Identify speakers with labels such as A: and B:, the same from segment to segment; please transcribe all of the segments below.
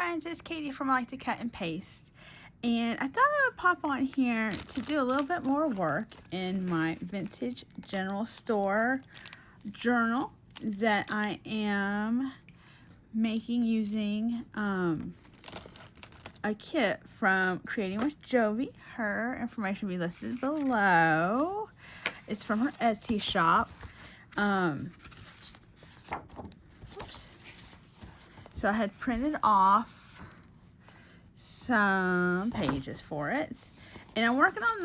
A: friends, it's Katie from I Like to Cut and Paste, and I thought I would pop on here to do a little bit more work in my vintage general store journal that I am making using a kit from Creating with Jovi. Her information will be listed below. It's from her Etsy shop. Oops. So I had printed off some pages for it, and I'm working on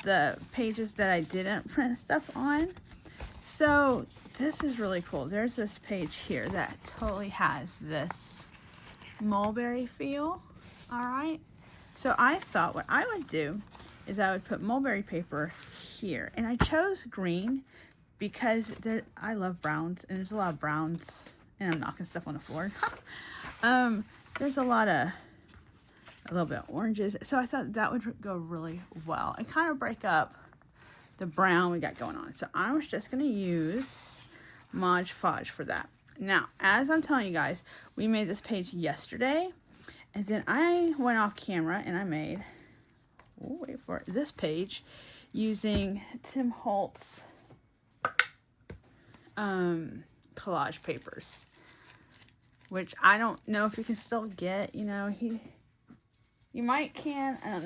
A: the pages that I didn't print stuff on. So this is really cool. There's this page here that totally has this mulberry feel. All right, so I thought what I would do is I would put mulberry paper here, and I chose green because I love browns, and there's a lot of browns, and I'm knocking stuff on the floor. There's a little bit of oranges, so I thought that would go really well and kind of break up the brown we got going on. So I was just going to use Mod Podge for that. Now, as I'm telling you guys, we made this page yesterday, and then I went off camera and I made, wait for it, this page using Tim Holtz collage papers, which I don't know if you can still get. You know, you might can, I don't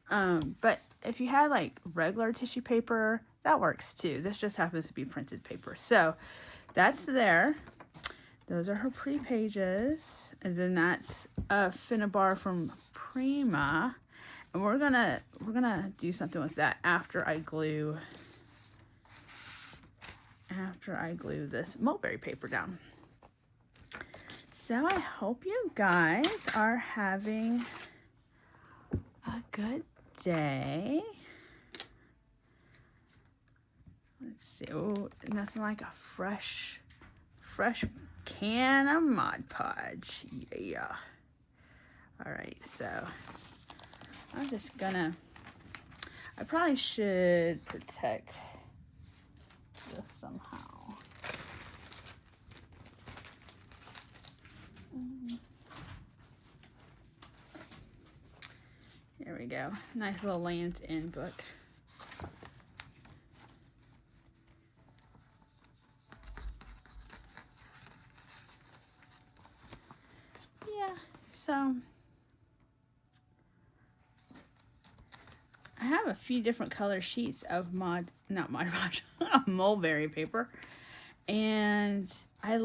A: know. But if you had like regular tissue paper, that works too. This just happens to be printed paper. So that's there. Those are her pre-pages. And then that's a Finnabar from Prima. And we're gonna do something with that after I glue this mulberry paper down. So I hope you guys are having a good day. Let's see. Oh, nothing like a fresh can of Mod Podge. Yeah. All right, so I'm just gonna, I probably should protect this somehow. Here we go. Nice little Lands End book. Yeah, so I have a few different color sheets of mulberry paper, and I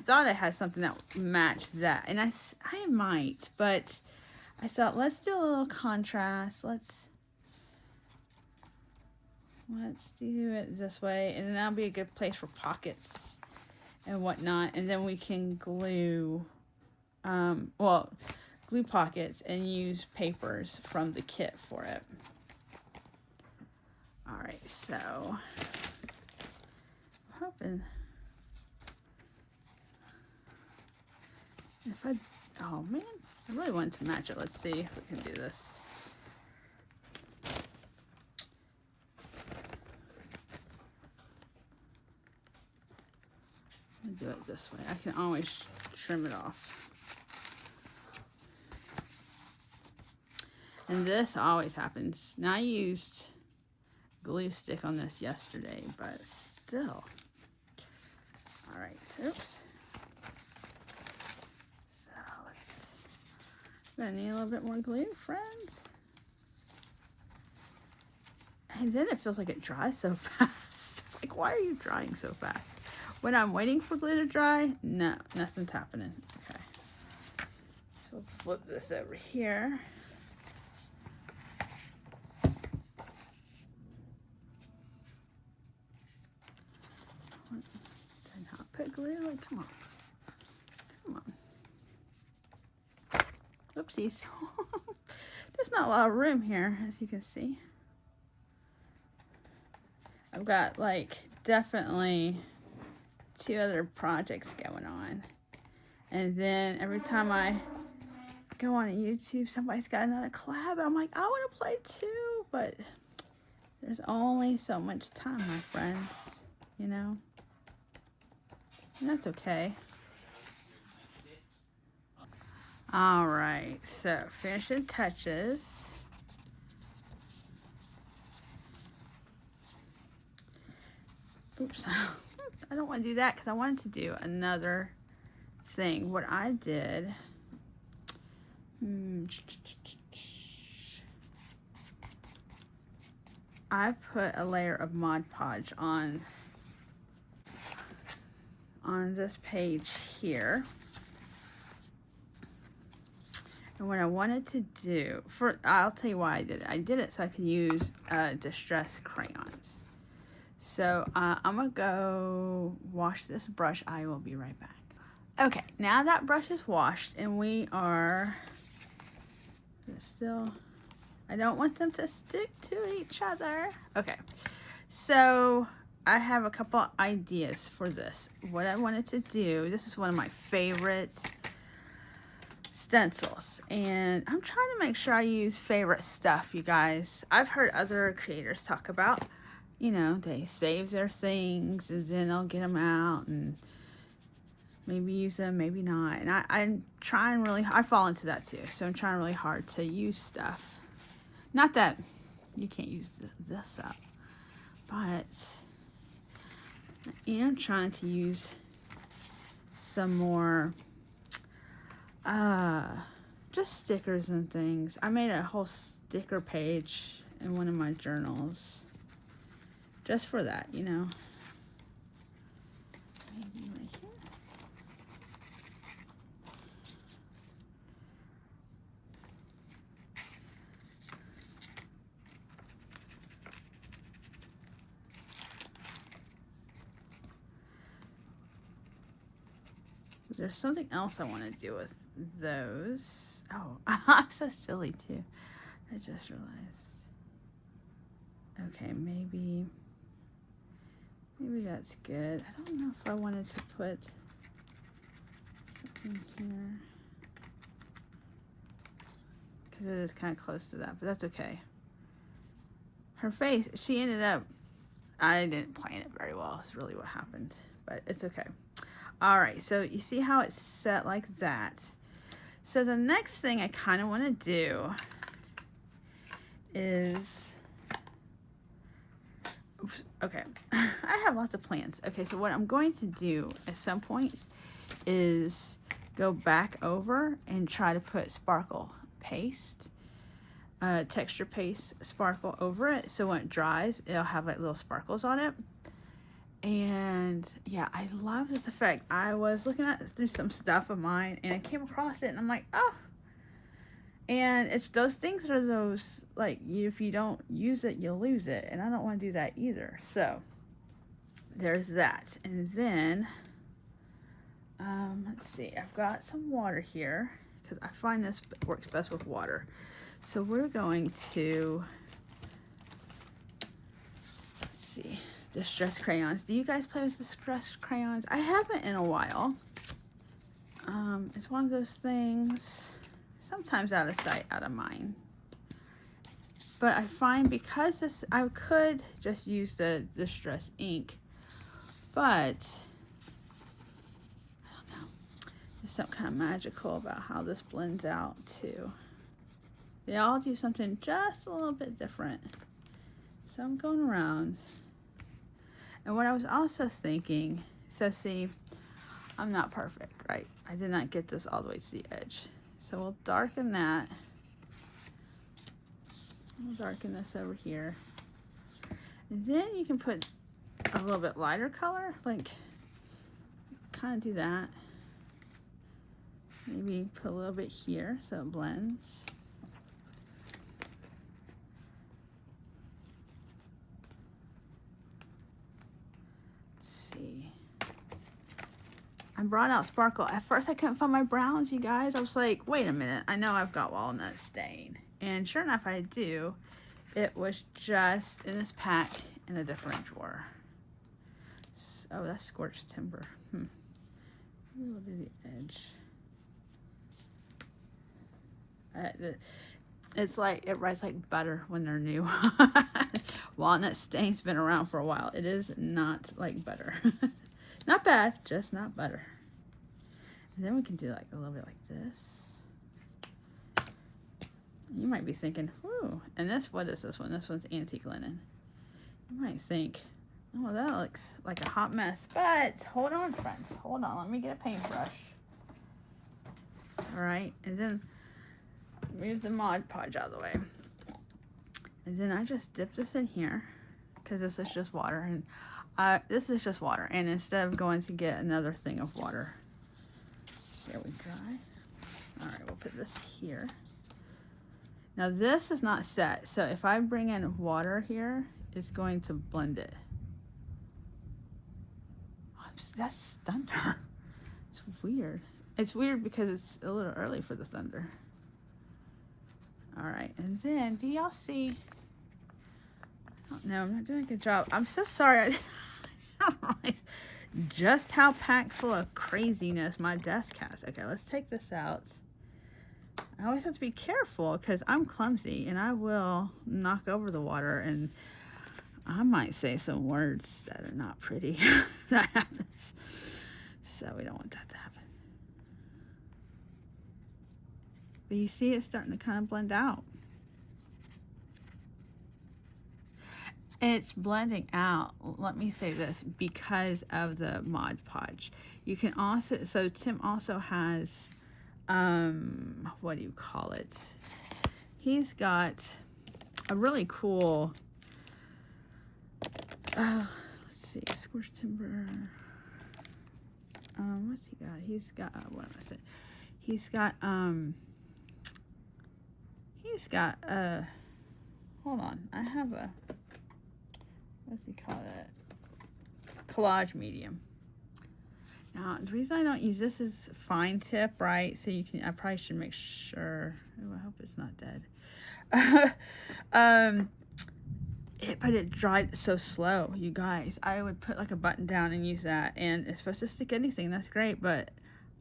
A: thought I had something that matched that, and I might, but I thought let's do a little contrast. Let's do it this way, and then that'll be a good place for pockets and whatnot, and then we can glue glue pockets and use papers from the kit for it. All right, so I'm hoping oh man, I really wanted to match it. Let's see if we can do this. I'm gonna do it this way. I can always trim it off. And this always happens. Now I used glue stick on this yesterday, but still. All right, oops. So I'm gonna need a little bit more glue, friends. And then it feels like it dries so fast. Like, why are you drying so fast? When I'm waiting for glue to dry, no, nothing's happening. Okay. So we'll flip this over here. Put glue, like, come on. Oopsies. There's not a lot of room here, as you can see. I've got like definitely 2 other projects going on, and then every time I go on YouTube, somebody's got another collab. I'm like, I want to play too, but there's only so much time, my friends, you know. And that's okay. All right, so finishing touches. Oops, I don't want to do that because I wanted to do another thing. What I did, I put a layer of Mod Podge on this page here. And what I wanted to do, I'll tell you why I did it. I did it so I could use Distress Crayons. So I'm gonna go wash this brush. I will be right back. Okay, now that brush is washed and we are still, I don't want them to stick to each other. Okay, so I have a couple ideas for this. What I wanted to do, this is one of my favorite stencils, and I'm trying to make sure I use favorite stuff, you guys. I've heard other creators talk about, you know, they save their things and then they'll get them out and maybe use them, maybe not. And I'm trying really, I fall into that too. So I'm trying really hard to use stuff. Not that you can't use this up, but I am trying to use some more just stickers and things. I made a whole sticker page in one of my journals just for that, you know. Maybe right here. There's something else I want to do with those. Oh, I'm so silly too. I just realized. Okay, maybe that's good. I don't know if I wanted to put something here because it is kind of close to that, but that's okay. Her face, she ended up, I didn't plan it very well. It's really what happened, but it's okay. All right, so you see how it's set like that. So the next thing I kind of want to do is, okay, I have lots of plans. Okay, so what I'm going to do at some point is go back over and try to put sparkle paste, texture paste sparkle over it. So when it dries, it'll have like little sparkles on it. And yeah, I love this effect. I was looking through some stuff of mine and I came across it and I'm like, oh. And it's those things are those, like, if you don't use it, you'll lose it. And I don't want to do that either. So there's that. And then, let's see, I've got some water here because I find this works best with water. So we're going to, let's see. Distress Crayons. Do you guys play with Distress Crayons? I haven't in a while. It's one of those things, sometimes out of sight, out of mind. But I find because this, I could just use the Distress ink, but I don't know. There's something kind of magical about how this blends out too. They all do something just a little bit different. So I'm going around. And what I was also thinking, so see, I'm not perfect, right? I did not get this all the way to the edge. So we'll darken that. We'll darken this over here. And then you can put a little bit lighter color, like kind of do that. Maybe put a little bit here so it blends. I brought out sparkle. At first I couldn't find my browns, you guys. I was like, wait a minute, I know I've got walnut stain. And sure enough, I do. It was just in this pack in a different drawer. Oh, that's scorched timber. Maybe we'll do the edge. It's like, it rides like butter when they're new. Walnut stain's been around for a while. It is not like butter. Not bad, just not butter. And then we can do like a little bit like this. You might be thinking, "Ooh," and what is this one? This one's antique linen. You might think, "Oh, that looks like a hot mess." But hold on, friends. Hold on. Let me get a paintbrush. All right, and then move the Mod Podge out of the way. And then I just dip this in here because this is just water, and this is just water. And instead of going to get another thing of water, there we dry. All right, we'll put this here. Now this is not set, so if I bring in water here, it's going to blend it. That's thunder. It's weird. It's weird because it's a little early for the thunder. All right, and then do y'all see? I don't know. I'm not doing a good job. I'm so sorry. I don't realize just how packed full of craziness my desk has. Okay, let's take this out. I always have to be careful because I'm clumsy and I will knock over the water, and I might say some words that are not pretty. That happens. So we don't want that to happen. But you see it's starting to kind of blend out. It's blending out, let me say this, because of the Mod Podge. You can also, so Tim also has, what do you call it? He's got a really cool, let's see, scorched timber. What's he got? He's got, what am I saying? He's got, hold on, I have a, what's he call it? Collage medium. Now, the reason I don't use this is fine tip, right? So you can, I probably should make sure, oh, I hope it's not dead. But it dried so slow, you guys. I would put like a button down and use that, and it's supposed to stick anything, that's great, but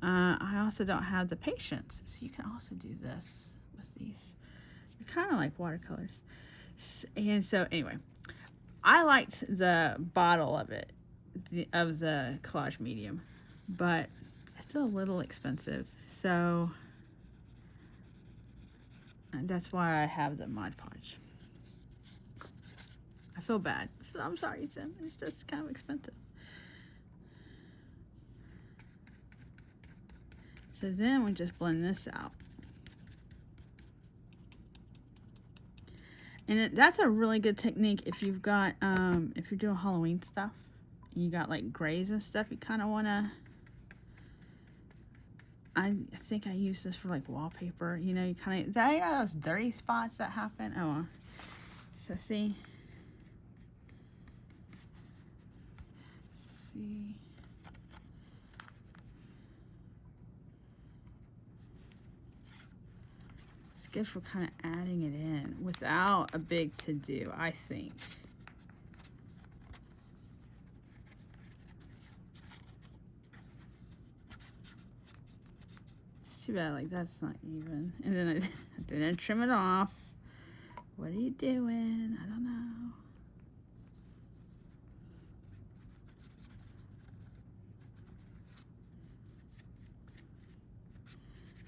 A: I also don't have the patience. So you can also do this with these. They're kind of like watercolors. And so anyway, I liked the bottle of it, of the collage medium, but it's a little expensive. So that's why I have the Mod Podge. I feel bad. I'm sorry, Tim. It's just kind of expensive. So then we just blend this out. And that's a really good technique if you've got, if you're doing Halloween stuff, and you got like grays and stuff, you kind of want to, I think I use this for like wallpaper, you know, you kind of, you know those dirty spots that happen? Oh, so see, it's good for kind of adding it in without a big to-do, I think. It's too bad, like that's not even. And then I didn't trim it off. What are you doing? I don't know.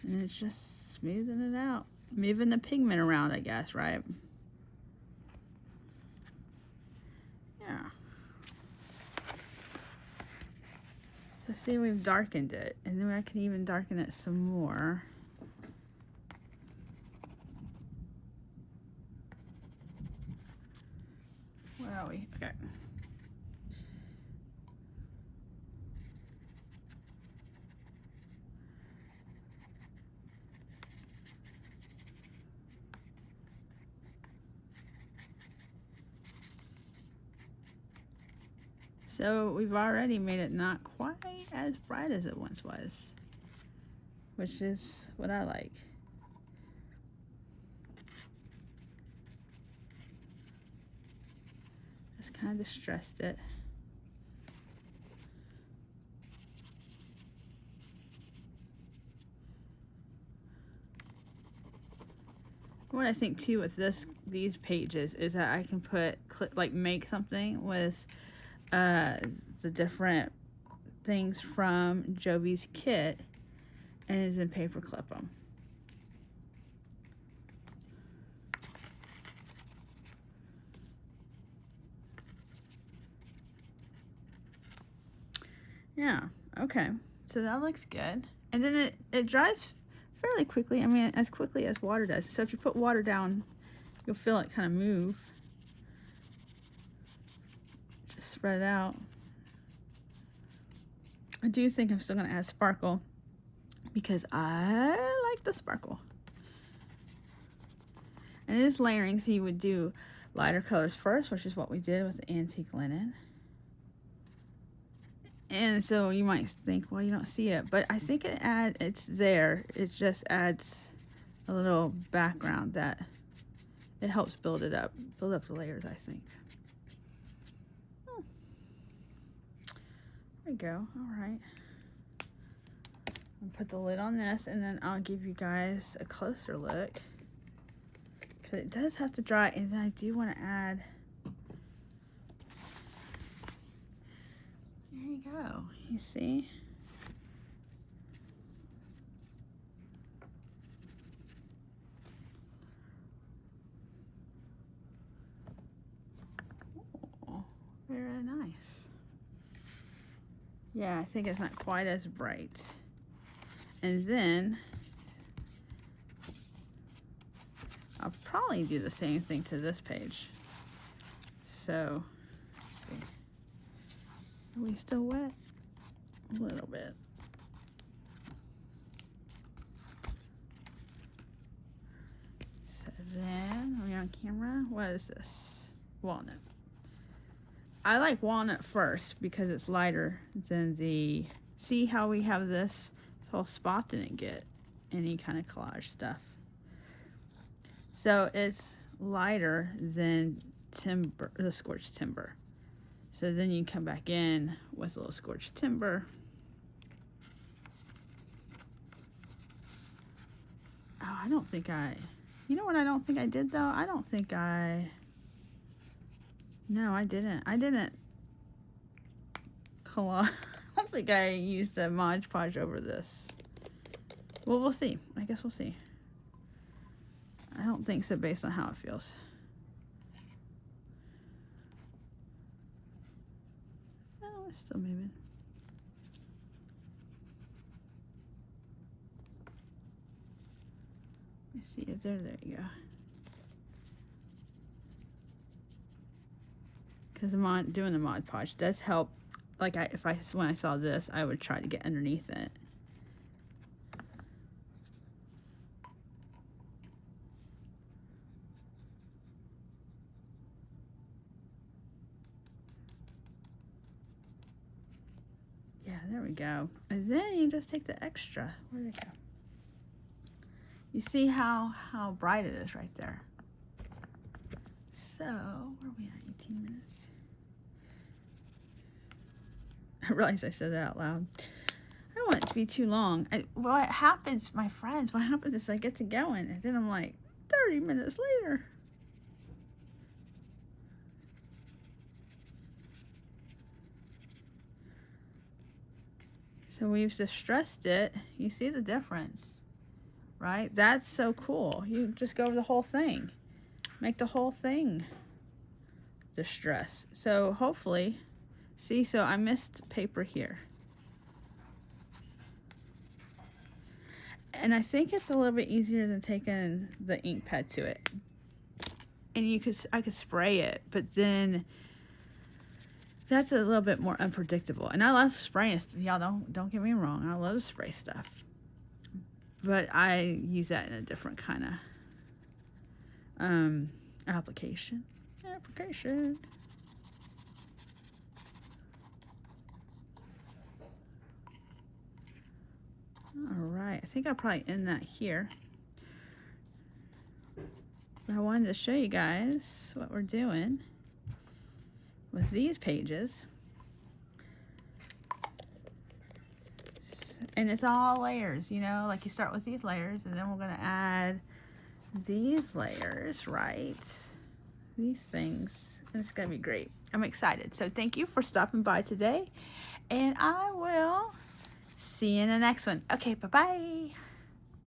A: And it's just smoothing it out. Moving the pigment around, I guess, right? Yeah. So see, we've darkened it. And then I can even darken it some more. Where are we? Okay. So we've already made it not quite as bright as it once was, which is what I like. Just kind of distressed it. What I think too with these pages is that I can put, like make something with the different things from Jovi's kit, and then paper clip them. Yeah, okay. So that looks good. And then it dries fairly quickly. I mean, as quickly as water does. So if you put water down, you'll feel it kind of move. Just spread it out. I do think I'm still going to add sparkle because I like the sparkle. And it is layering, so you would do lighter colors first, which is what we did with the antique linen. And so you might think, well, you don't see it, but I think it's there. It just adds a little background that it helps build up the layers, I think. There we go. All right. I'll put the lid on this, and then I'll give you guys a closer look. Because it does have to dry, and then I do want to add... There you go. You see? Oh, very nice. Yeah, I think it's not quite as bright. And then I'll probably do the same thing to this page. So, let's see. Are we still wet? A little bit. So then, are we on camera? What is this? Walnut. I like walnut first because it's lighter than the... See how we have this whole spot didn't get any kind of collage stuff. So it's lighter than timber, the scorched timber. So then you come back in with a little scorched timber. Oh, I don't think you know what I don't think I did though? I don't think no, I didn't. I didn't collage. I don't think I used the Mod Podge over this. Well, we'll see. I guess we'll see. I don't think so based on how it feels. Oh, it's still moving. Let me see. Is there you go. Because doing the Mod Podge does help. Like when I saw this, I would try to get underneath it. Yeah, there we go. And then you just take the extra. Where'd it go? You see how bright it is right there. So, where are we at? 18 minutes. I realized I said that out loud. I don't want it to be too long. What happens, my friends, what happens is I get to going, and then I'm like, 30 minutes later. So we've distressed it. You see the difference, right? That's so cool. You just go over the whole thing. Make the whole thing distress. So hopefully... See, so I missed paper here. And I think it's a little bit easier than taking the ink pad to it. And I could spray it, but then that's a little bit more unpredictable. And I love spraying. Y'all don't get me wrong. I love to spray stuff. But I use that in a different kind of application. All right, I think I'll probably end that here. But I wanted to show you guys what we're doing with these pages. And it's all layers, you know, like you start with these layers and then we're gonna add these layers, right? These things, and it's gonna be great. I'm excited. So thank you for stopping by today, and I will see you in the next one. Okay, bye-bye.